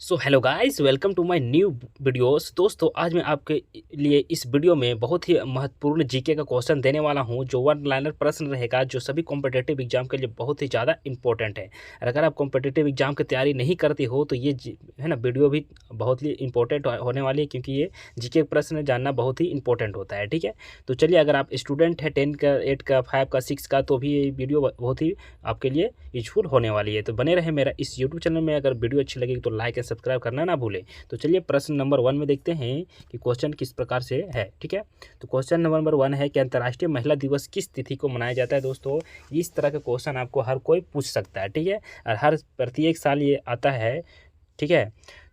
So hello guys, welcome to my new videos. दोस्तों, आज मैं आपके लिए इस वीडियो में बहुत ही महत्वपूर्ण जीके का क्वेश्चन देने वाला हूं, जो वन लाइनर प्रश्न रहेगा, जो सभी कॉम्पिटिटिव एग्जाम के लिए बहुत ही ज़्यादा इंपॉर्टेंट है। और अगर आप कॉम्पिटिटिव एग्जाम की तैयारी नहीं करते हो तो ये है ना वीडियो भी बहुत ही इंपॉर्टेंट होने वाली है, क्योंकि ये जीके प्रश्न जानना बहुत ही इंपॉर्टेंट होता है। ठीक है, तो चलिए, अगर आप स्टूडेंट है 10 का, 8 का, 5 का, 6 का, तो भी ये वीडियो बहुत ही आपके लिए यूजफुल होने वाली है। तो बने रहे मेरा इस यूट्यूब चैनल में। अगर वीडियो अच्छी लगेगी तो लाइक एंड सब्सक्राइब करना ना भूलें। तो चलिए, प्रश्न नंबर 1 में देखते हैं कि क्वेश्चन किस प्रकार से है। ठीक है, तो क्वेश्चन नंबर 1 है कि अंतर्राष्ट्रीय महिला दिवस किस तिथि को मनाया जाता है। दोस्तों, इस तरह का क्वेश्चन आपको हर कोई पूछ सकता है। ठीक है, और हर प्रत्येक साल ये आता है। ठीक है,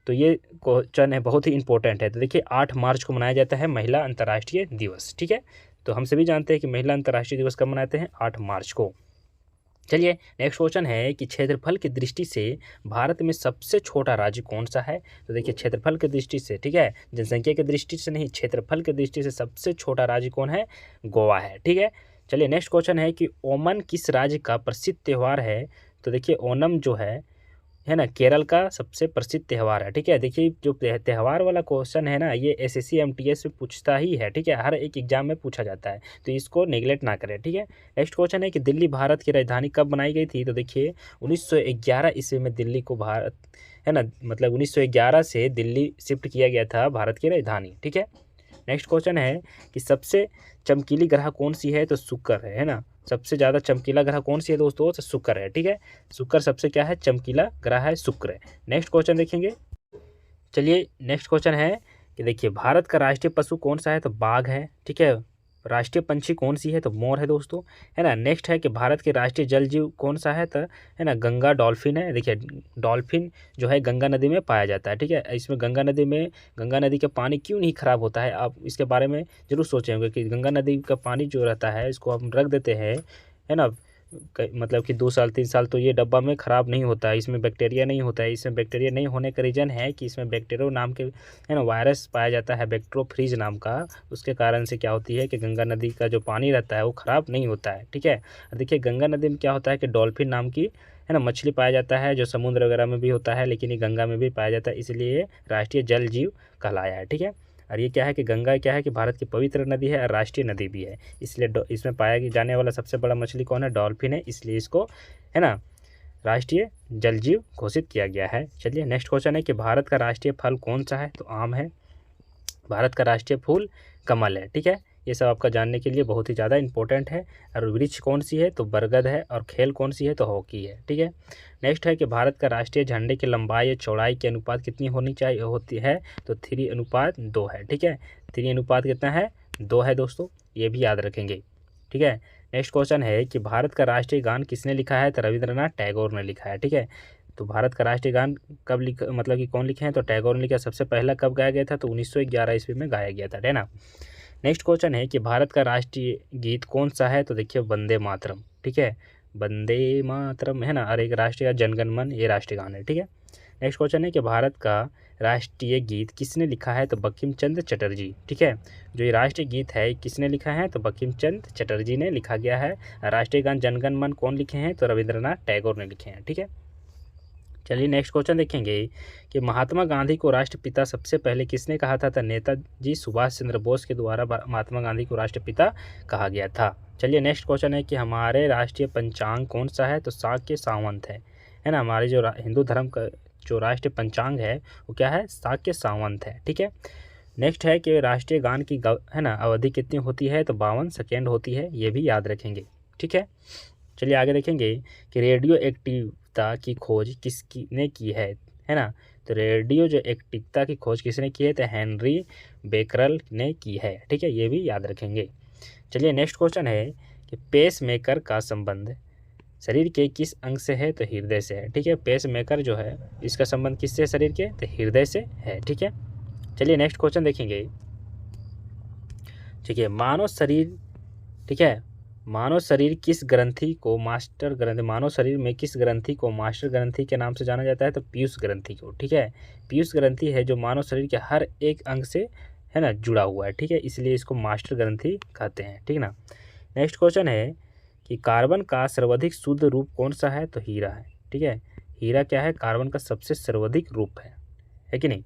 तो ये क्वेश्चन है बहुत ही इंपॉर्टेंट है। तो देखिए, 8 मार्च को मनाया जाता है महिला अंतर्राष्ट्रीय दिवस। ठीक है, तो हम सभी जानते हैं कि महिला अंतर्राष्ट्रीय दिवस कब मनाते हैं, 8 मार्च को। चलिए, नेक्स्ट क्वेश्चन है कि क्षेत्रफल की दृष्टि से भारत में सबसे छोटा राज्य कौन सा है। तो देखिए, क्षेत्रफल की दृष्टि से, ठीक है, जनसंख्या की दृष्टि से नहीं, क्षेत्रफल की दृष्टि से सबसे छोटा राज्य कौन है, गोवा है। ठीक है, चलिए, नेक्स्ट क्वेश्चन है कि ओमन किस राज्य का प्रसिद्ध त्यौहार है। तो देखिए, ओनम जो है ना, केरल का सबसे प्रसिद्ध त्यौहार है। ठीक है, देखिए, जो त्यौहार वाला क्वेश्चन है ना, ये एसएससी एमटीएस में पूछता ही है। ठीक है, हर एक एग्जाम में पूछा जाता है, तो इसको नेगलेक्ट ना करें। ठीक है, नेक्स्ट क्वेश्चन है कि दिल्ली भारत की राजधानी कब बनाई गई थी। तो देखिए, 1911 ईस्वी में दिल्ली को भारत, है ना, मतलब 1911 से दिल्ली शिफ्ट किया गया था, भारत की राजधानी। ठीक है, नेक्स्ट क्वेश्चन है कि सबसे चमकीली ग्रह कौन सी है। तो शुक्र है ना, सबसे ज़्यादा चमकीला ग्रह कौन सी है दोस्तों, तो शुक्र है। ठीक है, शुक्र सबसे क्या है, चमकीला ग्रह है, शुक्र है। नेक्स्ट क्वेश्चन देखेंगे। चलिए, नेक्स्ट क्वेश्चन है कि देखिए, भारत का राष्ट्रीय पशु कौन सा है। तो बाघ है। ठीक है, राष्ट्रीय पंछी कौन सी है, तो मोर है दोस्तों, है ना। नेक्स्ट है कि भारत के राष्ट्रीय जल जीव कौन सा है, तो है ना, गंगा डॉल्फिन है। देखिए, डॉल्फिन जो है गंगा नदी में पाया जाता है। ठीक है, इसमें गंगा नदी का पानी क्यों नहीं खराब होता है, आप इसके बारे में जरूर सोचे होंगे कि गंगा नदी का पानी जो रहता है, इसको हम रख देते हैं, है ना, मतलब कि 2 साल 3 साल, तो ये डब्बा में ख़राब नहीं होता है, इसमें बैक्टीरिया नहीं होता है। इसमें बैक्टीरिया नहीं होने का रीज़न है कि इसमें बैक्टीरियो नाम के, है ना, वायरस पाया जाता है, बैक्टीरोफ्रीज नाम का। उसके कारण से क्या होती है कि गंगा नदी का जो पानी रहता है वो ख़राब नहीं होता है। ठीक है, देखिए, गंगा नदी में क्या होता है कि डॉल्फिन नाम की, है ना, मछली पाया जाता है, जो समुद्र वगैरह में भी होता है, लेकिन ये गंगा में भी पाया जाता है, इसलिए ये राष्ट्रीय जल जीव कहलाया है। ठीक है, और ये क्या है कि गंगा क्या है कि भारत की पवित्र नदी है और राष्ट्रीय नदी भी है, इसलिए इसमें पाया जाने वाला सबसे बड़ा मछली कौन है, डॉल्फिन है, इसलिए इसको, है ना, राष्ट्रीय जल जीव घोषित किया गया है। चलिए, नेक्स्ट क्वेश्चन है कि भारत का राष्ट्रीय फल कौन सा है। तो आम है। भारत का राष्ट्रीय फूल कमल है। ठीक है, ये सब आपका जानने के लिए बहुत ही ज़्यादा इंपॉर्टेंट है। और वृक्ष कौन सी है, तो बरगद है। और खेल कौन सी है, तो हॉकी है। ठीक है, नेक्स्ट है कि भारत का राष्ट्रीय झंडे की लंबाई या चौड़ाई के अनुपात कितनी होनी चाहिए होती है। तो 3:2 है। ठीक है, 3 अनुपात कितना है, 2 है दोस्तों, ये भी याद रखेंगे। ठीक है, नेक्स्ट क्वेश्चन है कि भारत का राष्ट्रीय गान किसने लिखा है। तो रविंद्रनाथ टैगोर ने लिखा है। ठीक है, तो भारत का राष्ट्रीय गान कब लिखा, मतलब कि कौन लिखे हैं, तो टैगोर ने लिखा। सबसे पहला कब गाया गया था, तो 1911 ईस्वी में गाया गया था, है ना। नेक्स्ट क्वेश्चन है कि भारत का राष्ट्रीय गीत कौन सा है। तो देखिए, वंदे मातरम। ठीक है, वंदे मातरम, है ना। और एक राष्ट्रीय जनगण मन, ये राष्ट्रीय गान है। ठीक है, नेक्स्ट क्वेश्चन है कि भारत का राष्ट्रीय गीत किसने लिखा है। तो बंकिम चंद्र चटर्जी। ठीक है, जो ये राष्ट्रीय गीत है किसने लिखा है, तो बंकिम चंद्र चटर्जी ने लिखा गया है। राष्ट्रीय गान जनगण मन कौन लिखे हैं, तो रविंद्रनाथ टैगोर ने लिखे हैं। ठीक है, चलिए, नेक्स्ट क्वेश्चन देखेंगे कि महात्मा गांधी को राष्ट्रपिता सबसे पहले किसने कहा था। तो नेताजी सुभाष चंद्र बोस के द्वारा महात्मा गांधी को राष्ट्रपिता कहा गया था। चलिए, नेक्स्ट क्वेश्चन है कि हमारे राष्ट्रीय पंचांग कौन सा है। तो शाक्य सावंत है ना। हमारे जो हिंदू धर्म का जो राष्ट्रीय पंचांग है वो क्या है, शाक्य सावंत है। ठीक है, नेक्स्ट है कि राष्ट्रीय गान की है ना अवधि कितनी होती है। तो 52 सेकेंड होती है, ये भी याद रखेंगे। ठीक है, चलिए आगे देखेंगे कि रेडियो एक्टिवता की खोज किसने की है ना। तो रेडियो जो एक्टिवता की खोज किसने की है, तो हेनरी बेकरल ने की है। ठीक है, ये भी याद रखेंगे। चलिए, नेक्स्ट क्वेश्चन है कि पेस मेकर का संबंध शरीर के किस अंग से है। तो हृदय से है। ठीक है, पेस मेकर जो है इसका संबंध किससे, शरीर के, तो हृदय से है। ठीक है, चलिए नेक्स्ट क्वेश्चन देखेंगे। ठीक है, मानव शरीर, ठीक है, मानव शरीर किस ग्रंथि को मास्टर ग्रंथि, मानव शरीर में किस ग्रंथि को मास्टर ग्रंथि के नाम से जाना जाता है। तो पीयूष ग्रंथि को। ठीक है, पीयूष ग्रंथि है जो मानव शरीर के हर एक अंग से, है ना, जुड़ा हुआ है। ठीक है, इसलिए इसको मास्टर ग्रंथि कहते हैं। ठीक ना। नेक्स्ट क्वेश्चन है कि कार्बन का सर्वाधिक शुद्ध रूप कौन सा है। तो हीरा है। ठीक है, हीरा क्या है, कार्बन का सबसे सर्वाधिक रूप है। है कि नहीं।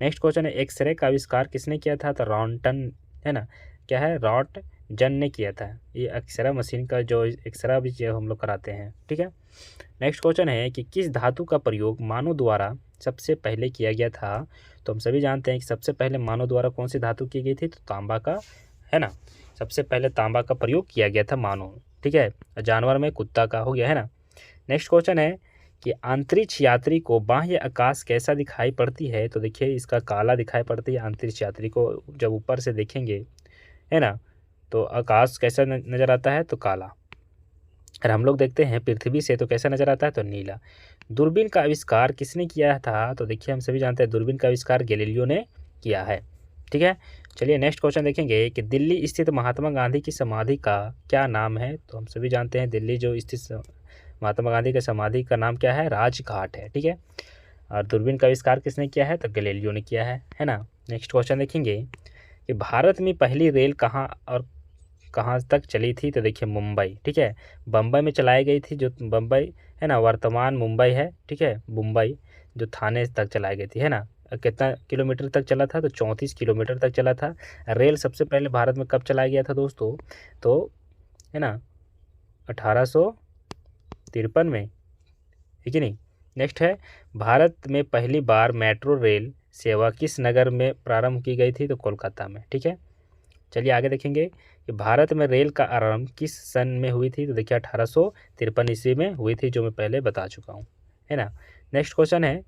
नेक्स्ट क्वेश्चन है एक्सरे का आविष्कार किसने किया था, तो रॉन्टन, है ना, क्या है, रॉन्टजन ने किया था। ये एक्सरे मशीन का जो एक्सरा भी जो हम लोग कराते हैं, ठीक है। नेक्स्ट क्वेश्चन है कि किस धातु का प्रयोग मानव द्वारा सबसे पहले किया गया था, तो हम सभी जानते हैं कि सबसे पहले मानव द्वारा कौन सी धातु की गई थी, तो तांबा का, है ना, सबसे पहले तांबा का प्रयोग किया गया था मानव, ठीक है। जानवर में कुत्ता का हो गया, है ना। नेक्स्ट क्वेश्चन है कि अंतरिक्ष यात्री को बाह्य आकाश कैसा दिखाई पड़ती है, तो देखिए इसका काला दिखाई पड़ती है अंतरिक्ष यात्री को, जब ऊपर से देखेंगे, है ना, तो आकाश कैसा नज़र आता है, तो काला। और हम लोग देखते हैं पृथ्वी से तो कैसा नज़र आता है, तो नीला। दूरबीन का आविष्कार किसने किया था, तो देखिए हम सभी जानते हैं दूरबीन का आविष्कार गैलीलियो ने किया है, ठीक है। चलिए नेक्स्ट क्वेश्चन देखेंगे कि दिल्ली स्थित महात्मा गांधी की समाधि का क्या नाम है, तो हम सभी जानते हैं दिल्ली जो स्थित महात्मा गांधी की समाधि का नाम क्या है, राजघाट है, ठीक है। और दूरबीन का आविष्कार किसने किया है, तो गैलीलियो ने किया है ना। नेक्स्ट क्वेश्चन देखेंगे कि भारत में पहली रेल कहाँ और कहाँ तक चली थी, तो देखिए मुंबई, ठीक है, बम्बई में चलाई गई थी, जो बम्बई है ना, वर्तमान मुंबई है, ठीक है, मुंबई जो थाने तक चलाई गई थी, है ना। कितना किलोमीटर तक चला था, तो 34 किलोमीटर तक चला था। रेल सबसे पहले भारत में कब चलाया गया था दोस्तों, तो है ना 1853 में, है कि नहीं। नेक्स्ट है भारत में पहली बार मेट्रो रेल सेवा किस नगर में प्रारंभ की गई थी, तो कोलकाता में, ठीक है। चलिए आगे देखेंगे कि भारत में रेल का आरंभ किस सन में हुई थी, तो देखिए 1853 ईस्वी में हुई थी, जो मैं पहले बता चुका हूँ, है ना। नेक्स्ट क्वेश्चन है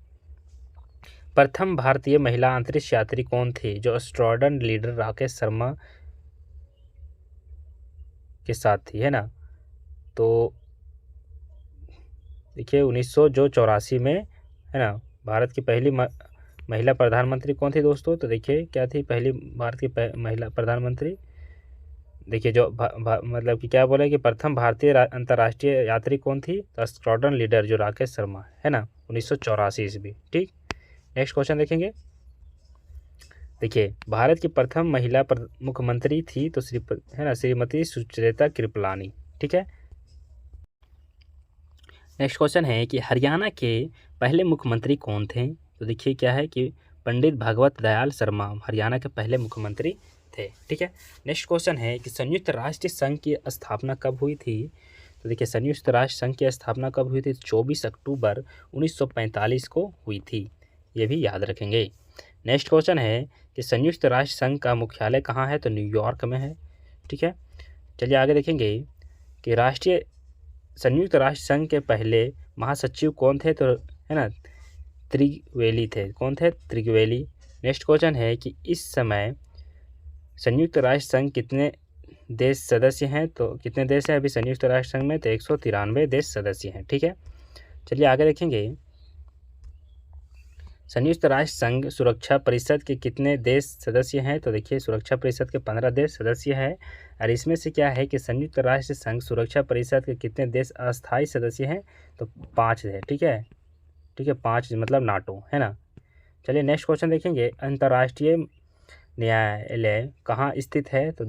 प्रथम भारतीय महिला अंतरिक्ष यात्री कौन थी, जो स्क्वाड्रन लीडर राकेश शर्मा के साथ थी, है ना। तो देखिए 1984 में, है ना, भारत की पहली महिला प्रधानमंत्री कौन थी दोस्तों, तो देखिए क्या थी पहली भारत की महिला प्रधानमंत्री, देखिए जो मतलब कि क्या बोला कि प्रथम भारतीय अंतर्राष्ट्रीय यात्री कौन थी, तो स्क्वाड्रन लीडर जो राकेश शर्मा, है ना, 1984 ईस्वी, ठीक। नेक्स्ट क्वेश्चन देखेंगे, देखिए भारत की प्रथम महिला मुख्यमंत्री थी, तो है ना, श्रीमती सुचेता कृपलानी, ठीक है। नेक्स्ट क्वेश्चन है कि हरियाणा के पहले मुख्यमंत्री कौन थे, तो देखिए क्या है कि पंडित भगवत दयाल शर्मा हरियाणा के पहले मुख्यमंत्री थे, ठीक है। नेक्स्ट क्वेश्चन है कि संयुक्त राष्ट्र संघ की स्थापना कब हुई थी, तो देखिए संयुक्त राष्ट्र संघ की स्थापना कब हुई थी, 24 अक्टूबर 1945 को हुई थी, ये भी याद रखेंगे। नेक्स्ट क्वेश्चन है कि संयुक्त राष्ट्र संघ का मुख्यालय कहाँ है, तो न्यूयॉर्क में है, ठीक है। चलिए आगे देखेंगे कि संयुक्त राष्ट्र संघ के पहले महासचिव कौन थे, तो है ना त्रिवेली थे, कौन थे, त्रिवेली। नेक्स्ट क्वेश्चन है कि इस समय संयुक्त राष्ट्र संघ कितने देश सदस्य हैं, तो कितने देश हैं अभी संयुक्त राष्ट्र संघ में, तो 193 देश सदस्य हैं, ठीक है। चलिए आगे देखेंगे संयुक्त राष्ट्र संघ सुरक्षा परिषद के कितने देश सदस्य हैं, तो देखिए सुरक्षा परिषद के 15 देश सदस्य हैं। और इसमें से क्या है कि संयुक्त राष्ट्र संघ सुरक्षा परिषद के कितने देश अस्थायी सदस्य हैं, तो 5 है, ठीक है, ठीक है, 5 मतलब नाटो, है ना। चलिए नेक्स्ट क्वेश्चन देखेंगे अंतर्राष्ट्रीय न्यायालय कहाँ स्थित है, तो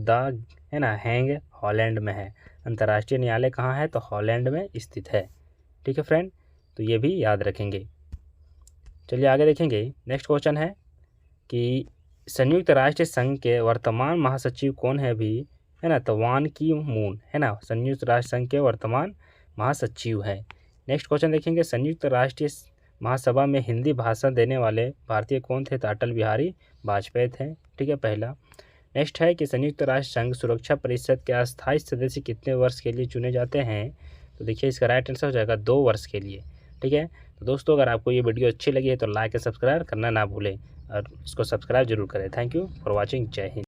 है ना हैंग हॉलैंड में है। अंतर्राष्ट्रीय न्यायालय कहाँ है, तो हॉलैंड में स्थित है, ठीक है फ्रेंड, तो ये भी याद रखेंगे। चलिए आगे देखेंगे नेक्स्ट क्वेश्चन है कि संयुक्त राष्ट्र संघ के वर्तमान महासचिव कौन है अभी, है ना, तो वान की मून, है ना, संयुक्त राष्ट्र संघ के वर्तमान महासचिव है। नेक्स्ट क्वेश्चन देखेंगे संयुक्त राष्ट्रीय महासभा में हिंदी भाषण देने वाले भारतीय कौन थे, तो अटल बिहारी वाजपेयी थे, ठीक है, पहला। नेक्स्ट है कि संयुक्त राष्ट्र संघ सुरक्षा परिषद के अस्थायी सदस्य कितने वर्ष के लिए चुने जाते हैं, तो देखिए इसका राइट आंसर हो जाएगा 2 वर्ष के लिए, ठीक है। तो दोस्तों अगर आपको ये वीडियो अच्छी लगी है तो लाइक और सब्सक्राइब करना ना भूलें और इसको सब्सक्राइब जरूर करें। थैंक यू फॉर वॉचिंग, जय हिंद।